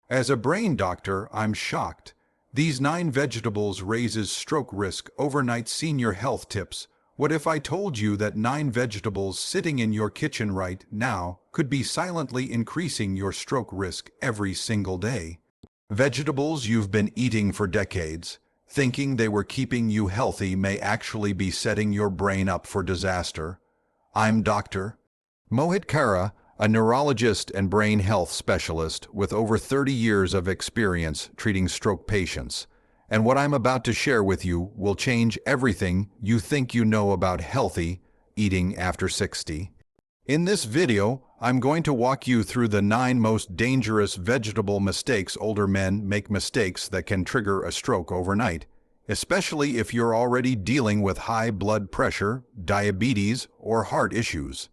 As a brain doctor, I'm shocked. These 9 vegetables raises stroke risk overnight senior health tips. What if I told you that 9 vegetables sitting in your kitchen right now could be silently increasing your stroke risk every single day? Vegetables you've been eating for decades, thinking they were keeping you healthy, may actually be setting your brain up for disaster. I'm Dr. Mohit Kara, a neurologist and brain health specialist with over 30 years of experience treating stroke patients. And what I'm about to share with you will change everything you think you know about healthy eating after 60. In this video, I'm going to walk you through the 9 most dangerous vegetable mistakes older men make, mistakes that can trigger a stroke overnight, especially if you're already dealing with high blood pressure, diabetes, or heart issues.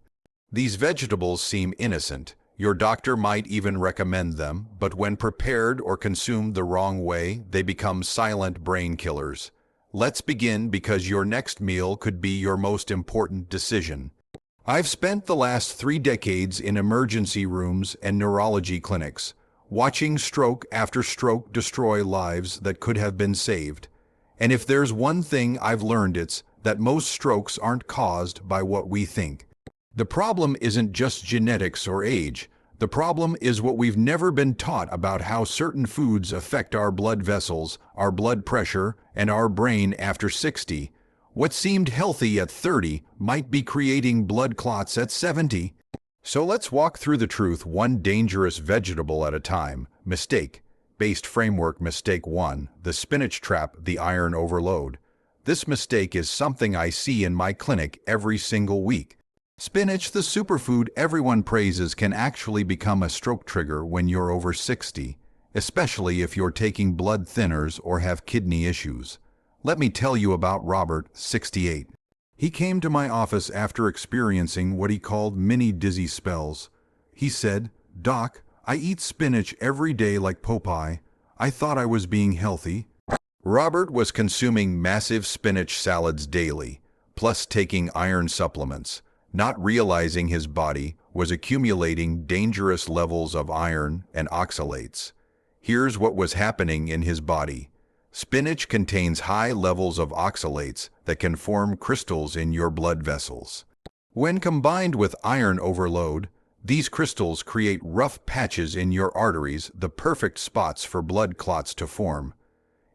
These vegetables seem innocent. Your doctor might even recommend them, but when prepared or consumed the wrong way, they become silent brain killers. Let's begin, because your next meal could be your most important decision. I've spent the last 3 decades in emergency rooms and neurology clinics, watching stroke after stroke destroy lives that could have been saved. And if there's one thing I've learned, it's that most strokes aren't caused by what we think. The problem isn't just genetics or age. The problem is what we've never been taught about how certain foods affect our blood vessels, our blood pressure, and our brain after 60. What seemed healthy at 30 might be creating blood clots at 70. So let's walk through the truth, one dangerous vegetable at a time. Mistake-based framework. Mistake 1. The spinach trap, the iron overload. This mistake is something I see in my clinic every single week. Spinach, the superfood everyone praises, can actually become a stroke trigger when you're over 60, especially if you're taking blood thinners or have kidney issues. Let me tell you about Robert, 68. He came to my office after experiencing what he called mini dizzy spells. He said, "Doc, I eat spinach every day like Popeye. I thought I was being healthy." Robert was consuming massive spinach salads daily, plus taking iron supplements, not realizing his body was accumulating dangerous levels of iron and oxalates. Here's what was happening in his body. Spinach contains high levels of oxalates that can form crystals in your blood vessels. When combined with iron overload, these crystals create rough patches in your arteries, the perfect spots for blood clots to form.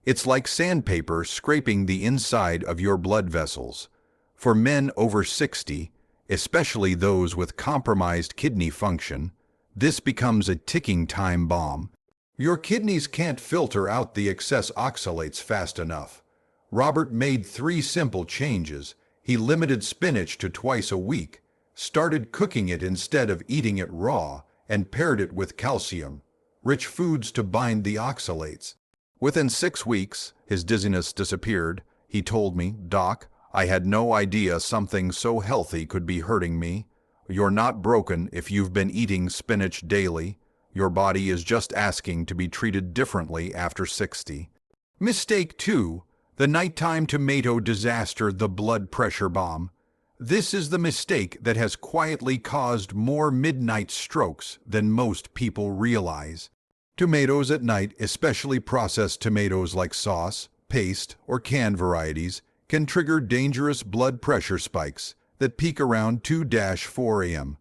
It's like sandpaper scraping the inside of your blood vessels. For men over 60, especially those with compromised kidney function, this becomes a ticking time bomb. Your kidneys can't filter out the excess oxalates fast enough. Robert made 3 simple changes. He limited spinach to twice a week, started cooking it instead of eating it raw, and paired it with calcium-rich foods to bind the oxalates. Within 6 weeks, his dizziness disappeared. He told me, "Doc, I had no idea something so healthy could be hurting me." You're not broken if you've been eating spinach daily. Your body is just asking to be treated differently after 60. Mistake 2. The nighttime tomato disaster, the blood pressure bomb. This is the mistake that has quietly caused more midnight strokes than most people realize. Tomatoes at night, especially processed tomatoes like sauce, paste, or canned varieties, can trigger dangerous blood pressure spikes that peak around 2-4 a.m.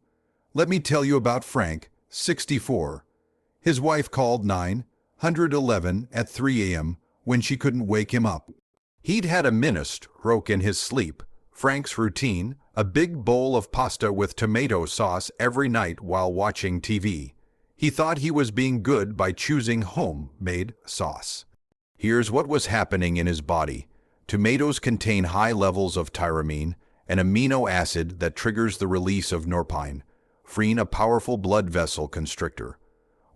Let me tell you about Frank, 64. His wife called 911 at 3 a.m. when she couldn't wake him up. He'd had a mini stroke in his sleep. Frank's routine: a big bowl of pasta with tomato sauce every night while watching TV. He thought he was being good by choosing homemade sauce. Here's what was happening in his body. Tomatoes contain high levels of tyramine, an amino acid that triggers the release of norepinephrine, freeing a powerful blood vessel constrictor.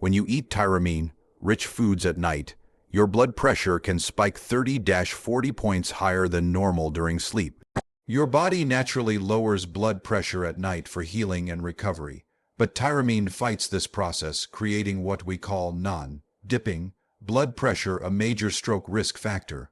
When you eat tyramine-rich foods at night, your blood pressure can spike 30-40 points higher than normal during sleep. Your body naturally lowers blood pressure at night for healing and recovery, but tyramine fights this process, creating what we call non-dipping blood pressure, a major stroke risk factor.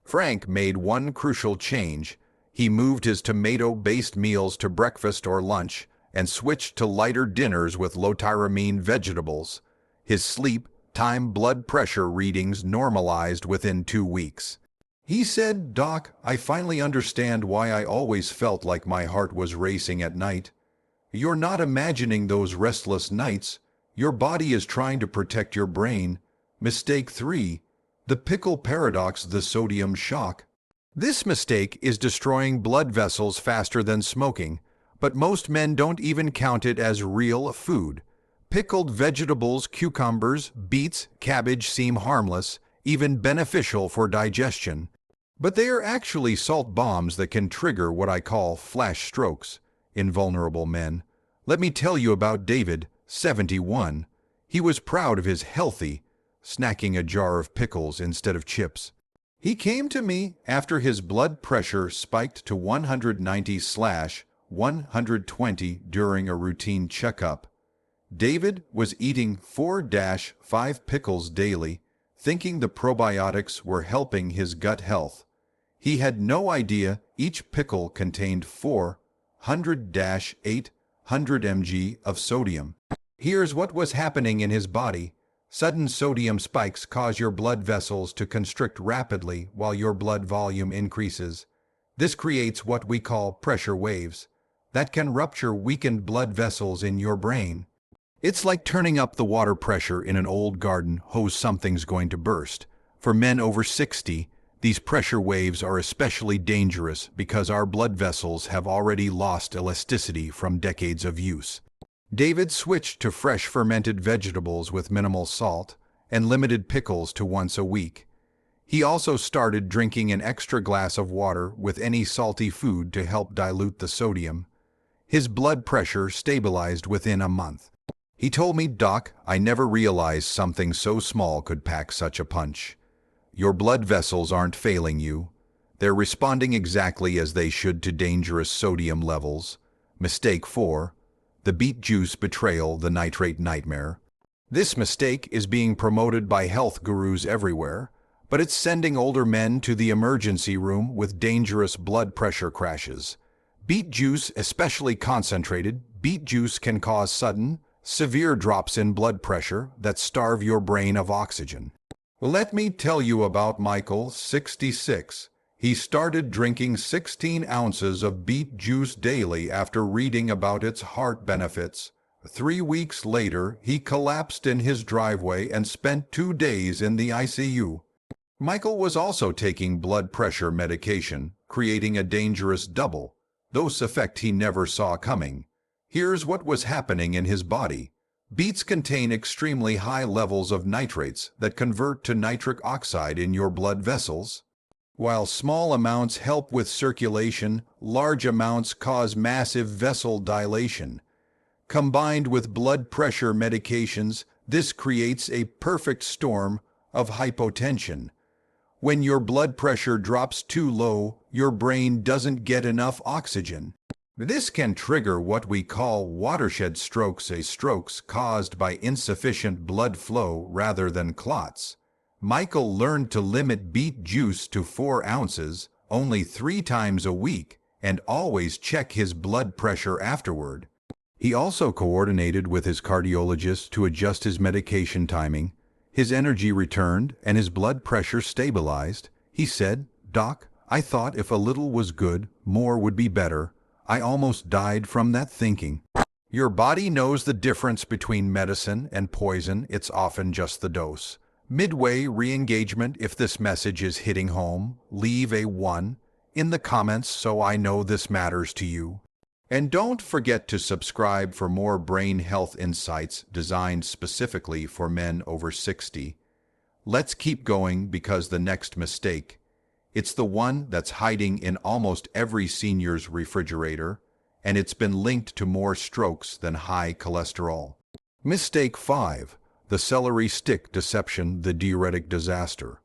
Frank made one crucial change. He moved his tomato-based meals to breakfast or lunch and switched to lighter dinners with low-tyramine vegetables. His sleep, time blood pressure readings normalized within 2 weeks. He said, "Doc, I finally understand why I always felt like my heart was racing at night. You're not imagining those restless nights. Your body is trying to protect your brain." Mistake 3. The pickle paradox, the sodium shock. This mistake is destroying blood vessels faster than smoking, but most men don't even count it as real food. Pickled vegetables, cucumbers, beets, cabbage seem harmless, even beneficial for digestion. But they are actually salt bombs that can trigger what I call flash strokes in vulnerable men. Let me tell you about David, 71. He was proud of his healthy, snacking a jar of pickles instead of chips. He came to me after his blood pressure spiked to 190/120 during a routine checkup. David was eating 4-5 pickles daily, thinking the probiotics were helping his gut health. He had no idea each pickle contained 400-800 mg of sodium. Here's what was happening in his body. Sudden sodium spikes cause your blood vessels to constrict rapidly while your blood volume increases. This creates what we call pressure waves that can rupture weakened blood vessels in your brain. It's like turning up the water pressure in an old garden hose. Something's going to burst. For men over 60, these pressure waves are especially dangerous because our blood vessels have already lost elasticity from decades of use. David switched to fresh fermented vegetables with minimal salt and limited pickles to once a week. He also started drinking an extra glass of water with any salty food to help dilute the sodium. His blood pressure stabilized within a month. He told me, "Doc, I never realized something so small could pack such a punch. Your blood vessels aren't failing you. They're responding exactly as they should to dangerous sodium levels." Mistake 4. The beet juice betrayal, the nitrate nightmare. This mistake is being promoted by health gurus everywhere, but it's sending older men to the emergency room with dangerous blood pressure crashes. Beet juice, especially concentrated, beet juice can cause sudden, severe drops in blood pressure that starve your brain of oxygen. Well, let me tell you about Michael, 66. He started drinking 16 ounces of beet juice daily after reading about its heart benefits. 3 weeks later, he collapsed in his driveway and spent 2 days in the ICU. Michael was also taking blood pressure medication, creating a dangerous double dose effect he never saw coming. Here's what was happening in his body. Beets contain extremely high levels of nitrates that convert to nitric oxide in your blood vessels. While small amounts help with circulation, large amounts cause massive vessel dilation. Combined with blood pressure medications, this creates a perfect storm of hypotension. When your blood pressure drops too low, your brain doesn't get enough oxygen. This can trigger what we call watershed strokes, strokes caused by insufficient blood flow rather than clots. Michael learned to limit beet juice to 4 ounces, only 3 times a week, and always check his blood pressure afterward. He also coordinated with his cardiologist to adjust his medication timing. His energy returned and his blood pressure stabilized. He said, "Doc, I thought if a little was good, more would be better. I almost died from that thinking." Your body knows the difference between medicine and poison. It's often just the dose. Midway re-engagement. If this message is hitting home, leave a 1 in the comments so I know this matters to you. And don't forget to subscribe for more brain health insights designed specifically for men over 60. Let's keep going because the next mistake, it's the one that's hiding in almost every senior's refrigerator, and it's been linked to more strokes than high cholesterol. Mistake 5. The celery stick deception, the diuretic disaster.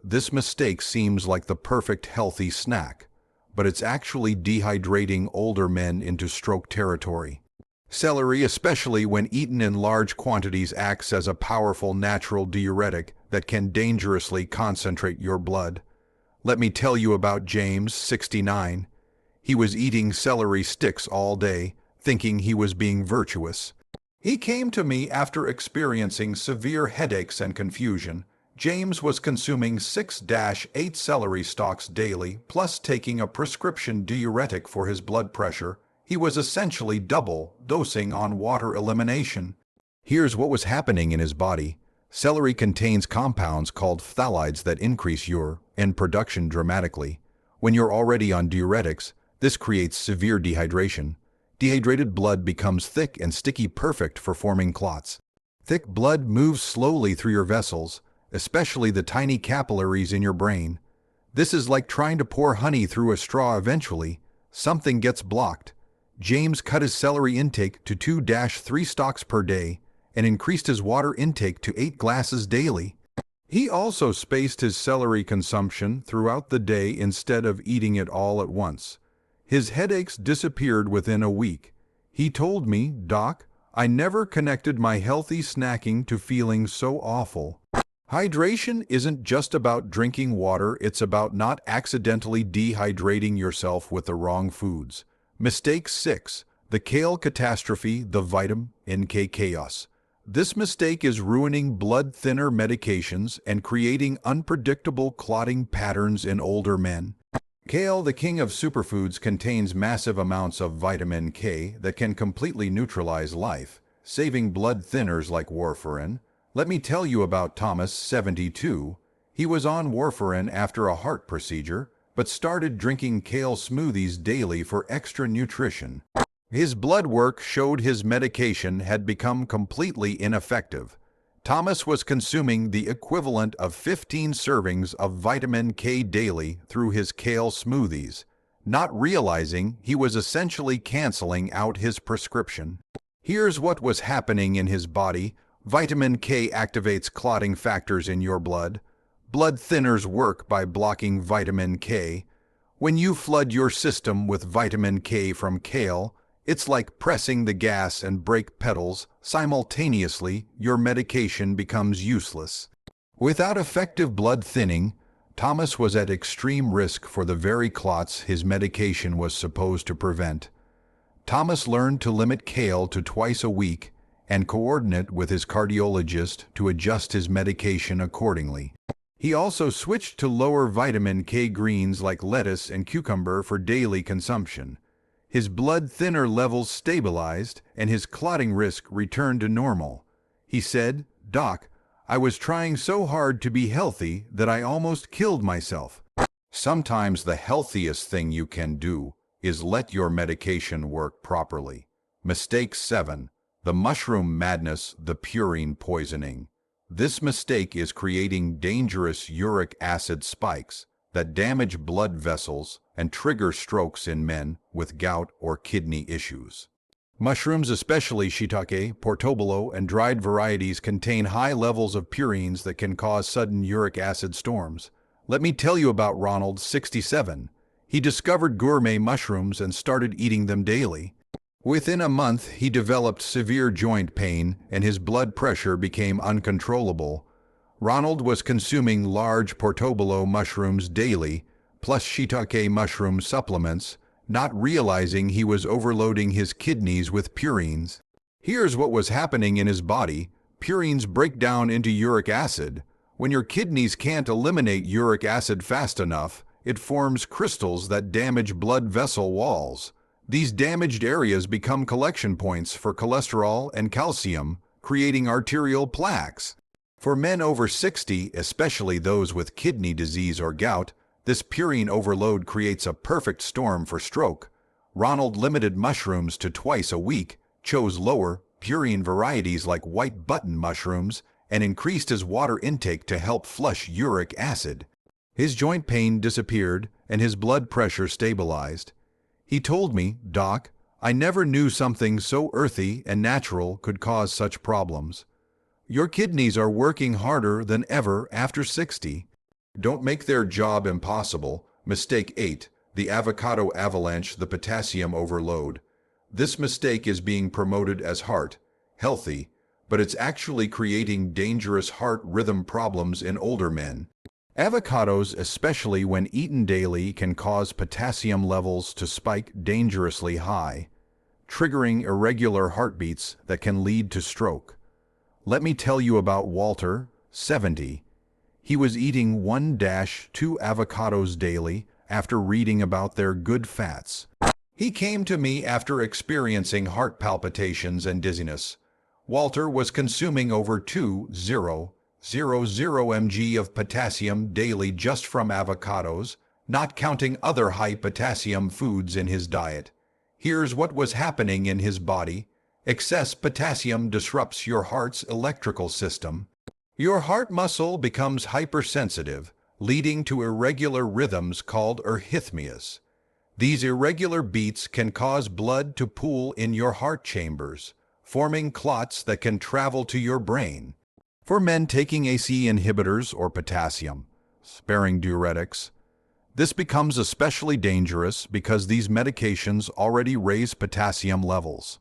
This mistake seems like the perfect healthy snack, but it's actually dehydrating older men into stroke territory. Celery, especially when eaten in large quantities, acts as a powerful natural diuretic that can dangerously concentrate your blood. Let me tell you about James, 69. He was eating celery sticks all day, thinking he was being virtuous. He came to me after experiencing severe headaches and confusion. James was consuming 6-8 celery stalks daily, plus taking a prescription diuretic for his blood pressure. He was essentially double dosing on water elimination. Here's what was happening in his body. Celery contains compounds called phthalides that increase urine production dramatically. When you're already on diuretics, this creates severe dehydration. Dehydrated blood becomes thick and sticky, perfect for forming clots. Thick blood moves slowly through your vessels, especially the tiny capillaries in your brain. This is like trying to pour honey through a straw. Eventually, something gets blocked. James cut his celery intake to 2-3 stalks per day and increased his water intake to 8 glasses daily. He also spaced his celery consumption throughout the day instead of eating it all at once. His headaches disappeared within a week. He told me, "Doc, I never connected my healthy snacking to feeling so awful." Hydration isn't just about drinking water, it's about not accidentally dehydrating yourself with the wrong foods. Mistake 6. The kale catastrophe, the vitamin K chaos. This mistake is ruining blood thinner medications and creating unpredictable clotting patterns in older men. Kale, the king of superfoods, contains massive amounts of vitamin K that can completely neutralize life-saving blood thinners like warfarin. Let me tell you about Thomas, 72. He was on warfarin after a heart procedure, but started drinking kale smoothies daily for extra nutrition. His blood work showed his medication had become completely ineffective. Thomas was consuming the equivalent of 15 servings of vitamin K daily through his kale smoothies, not realizing he was essentially canceling out his prescription. Here's what was happening in his body. Vitamin K activates clotting factors in your blood. Blood thinners work by blocking vitamin K. When you flood your system with vitamin K from kale, it's like pressing the gas and brake pedals simultaneously. Your medication becomes useless. Without effective blood thinning, Thomas was at extreme risk for the very clots his medication was supposed to prevent. Thomas learned to limit kale to twice a week and coordinate with his cardiologist to adjust his medication accordingly. He also switched to lower vitamin K greens like lettuce and cucumber for daily consumption. His blood thinner levels stabilized and his clotting risk returned to normal. He said, "Doc, I was trying so hard to be healthy that I almost killed myself." Sometimes the healthiest thing you can do is let your medication work properly. Mistake 7. The mushroom madness, the purine poisoning. This mistake is creating dangerous uric acid spikes that damage blood vessels and trigger strokes in men with gout or kidney issues. Mushrooms, especially shiitake, portobello, and dried varieties, contain high levels of purines that can cause sudden uric acid storms. Let me tell you about Ronald, 67. He discovered gourmet mushrooms and started eating them daily. Within a month, he developed severe joint pain and his blood pressure became uncontrollable. Ronald was consuming large portobello mushrooms daily, plus shiitake mushroom supplements, not realizing he was overloading his kidneys with purines. Here's what was happening in his body. Purines break down into uric acid. When your kidneys can't eliminate uric acid fast enough, it forms crystals that damage blood vessel walls. These damaged areas become collection points for cholesterol and calcium, creating arterial plaques. For men over 60, especially those with kidney disease or gout, this purine overload creates a perfect storm for stroke. Ronald limited mushrooms to twice a week, chose lower purine varieties like white button mushrooms, and increased his water intake to help flush uric acid. His joint pain disappeared and his blood pressure stabilized. He told me, "Doc, I never knew something so earthy and natural could cause such problems. Your kidneys are working harder than ever after 60. Don't make their job impossible." Mistake 8. The avocado avalanche, the potassium overload. This mistake is being promoted as healthy, but it's actually creating dangerous heart rhythm problems in older men. Avocados, especially when eaten daily, can cause potassium levels to spike dangerously high. triggering irregular heartbeats that can lead to stroke. Let me tell you about Walter, 70. He was eating 1-2 avocados daily after reading about their good fats. He came to me after experiencing heart palpitations and dizziness. Walter was consuming over 2,000 mg of potassium daily just from avocados, not counting other high potassium foods in his diet. Here's what was happening in his body. Excess potassium disrupts your heart's electrical system. Your heart muscle becomes hypersensitive, leading to irregular rhythms called arrhythmias. These irregular beats can cause blood to pool in your heart chambers, forming clots that can travel to your brain. For men taking ACE inhibitors or potassium-sparing diuretics, this becomes especially dangerous because these medications already raise potassium levels.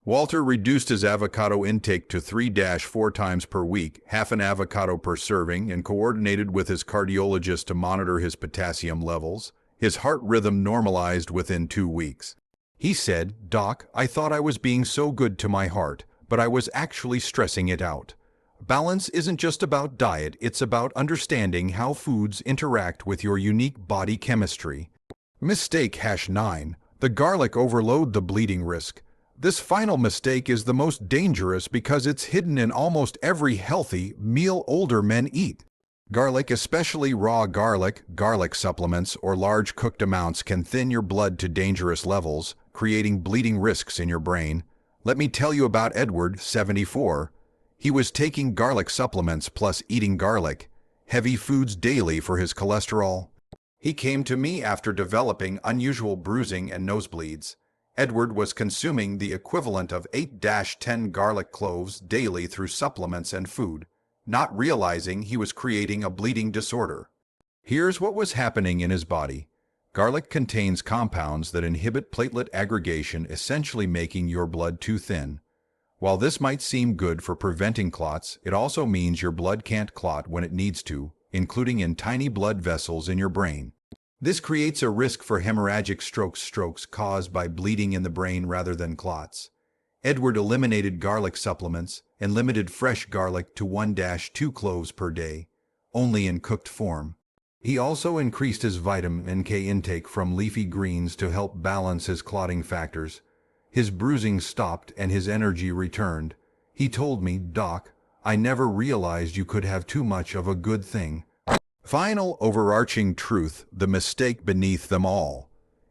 Walter reduced his avocado intake to 3-4 times per week, half an avocado per serving, and coordinated with his cardiologist to monitor his potassium levels. His heart rhythm normalized within 2 weeks. He said, "Doc, I thought I was being so good to my heart, but I was actually stressing it out." Balance isn't just about diet, it's about understanding how foods interact with your unique body chemistry. Mistake #9. The garlic overload the bleeding risk. This final mistake is the most dangerous because it's hidden in almost every healthy meal older men eat. Garlic, especially raw garlic, garlic supplements, or large cooked amounts can thin your blood to dangerous levels, creating bleeding risks in your brain. Let me tell you about Edward, 74. He was taking garlic supplements plus eating garlic, heavy foods daily for his cholesterol. He came to me after developing unusual bruising and nosebleeds. Edward was consuming the equivalent of 8-10 garlic cloves daily through supplements and food, not realizing he was creating a bleeding disorder. Here's what was happening in his body. Garlic contains compounds that inhibit platelet aggregation, essentially making your blood too thin. While this might seem good for preventing clots, it also means your blood can't clot when it needs to, including in tiny blood vessels in your brain. This creates a risk for hemorrhagic strokes caused by bleeding in the brain rather than clots. Edward eliminated garlic supplements and limited fresh garlic to 1-2 cloves per day, only in cooked form. He also increased his vitamin K intake from leafy greens to help balance his clotting factors. His bruising stopped and his energy returned. He told me, "Doc, I never realized you could have too much of a good thing." Final overarching truth, the mistake beneath them all.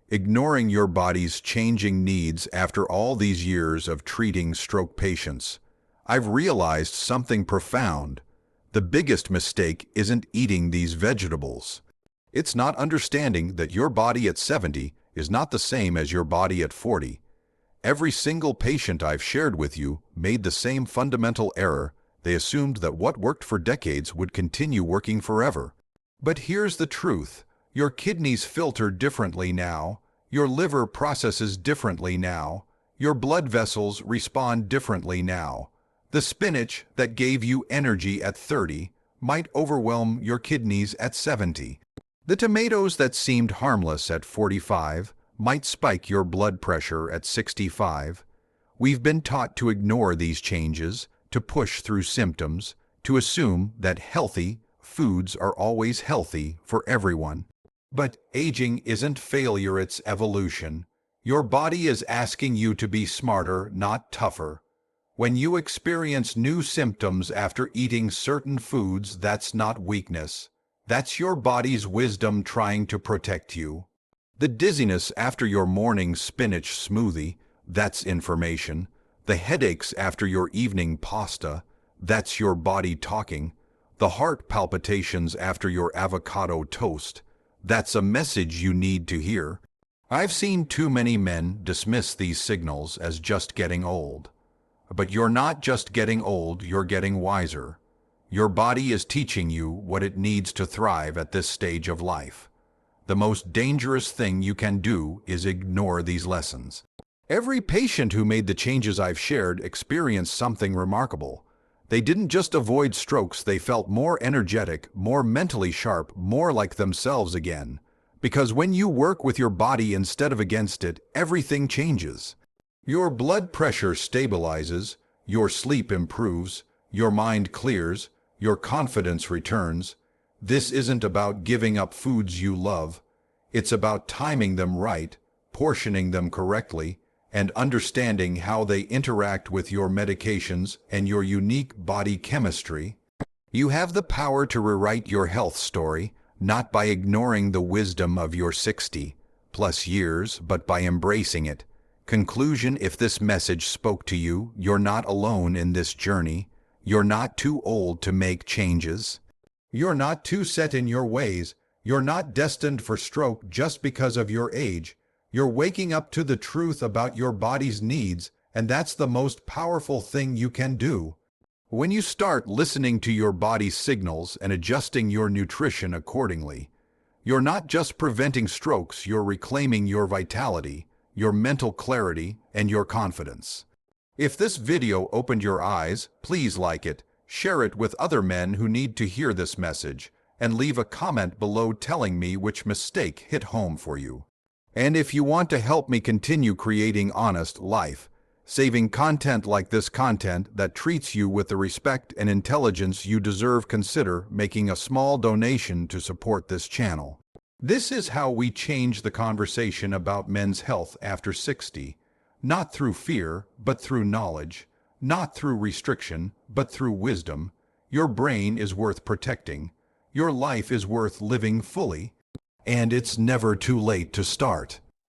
Ignoring your body's changing needs after all these years of treating stroke patients. I've realized something profound. The biggest mistake isn't eating these vegetables. It's not understanding that your body at 70 is not the same as your body at 40. Every single patient I've shared with you made the same fundamental error. They assumed that what worked for decades would continue working forever. But here's the truth. Your kidneys filter differently now. Your liver processes differently now. Your blood vessels respond differently now. The spinach that gave you energy at 30 might overwhelm your kidneys at 70. The tomatoes that seemed harmless at 45 might spike your blood pressure at 65. We've been taught to ignore these changes, to push through symptoms, to assume that healthy foods are always healthy for everyone. But aging isn't failure, it's evolution. Your body is asking you to be smarter, not tougher. When you experience new symptoms after eating certain foods, that's not weakness. That's your body's wisdom trying to protect you. The dizziness after your morning spinach smoothie, that's information. The headaches after your evening pasta, that's your body talking. The heart palpitations after your avocado toast, that's a message you need to hear. I've seen too many men dismiss these signals as just getting old. But you're not just getting old, you're getting wiser. Your body is teaching you what it needs to thrive at this stage of life. The most dangerous thing you can do is ignore these lessons. Every patient who made the changes I've shared experienced something remarkable. They didn't just avoid strokes, they felt more energetic, more mentally sharp, more like themselves again. Because when you work with your body instead of against it, everything changes. Your blood pressure stabilizes, your sleep improves, your mind clears, your confidence returns. This isn't about giving up foods you love. It's about timing them right, portioning them correctly, and understanding how they interact with your medications and your unique body chemistry. You have the power to rewrite your health story, not by ignoring the wisdom of your 60+ years, but by embracing it. Conclusion: if this message spoke to you, you're not alone in this journey. You're not too old to make changes. You're not too set in your ways. You're not destined for stroke just because of your age. You're waking up to the truth about your body's needs, and that's the most powerful thing you can do. When you start listening to your body's signals and adjusting your nutrition accordingly, you're not just preventing strokes, you're reclaiming your vitality, your mental clarity, and your confidence. If this video opened your eyes, please like it, share it with other men who need to hear this message, and leave a comment below telling me which mistake hit home for you. And if you want to help me continue creating honest, life-saving content like this, content that treats you with the respect and intelligence you deserve, consider making a small donation to support this channel. This is how we change the conversation about men's health after 60, not through fear, but through knowledge, not through restriction, but through wisdom. Your brain is worth protecting, your life is worth living fully, and it's never too late to start.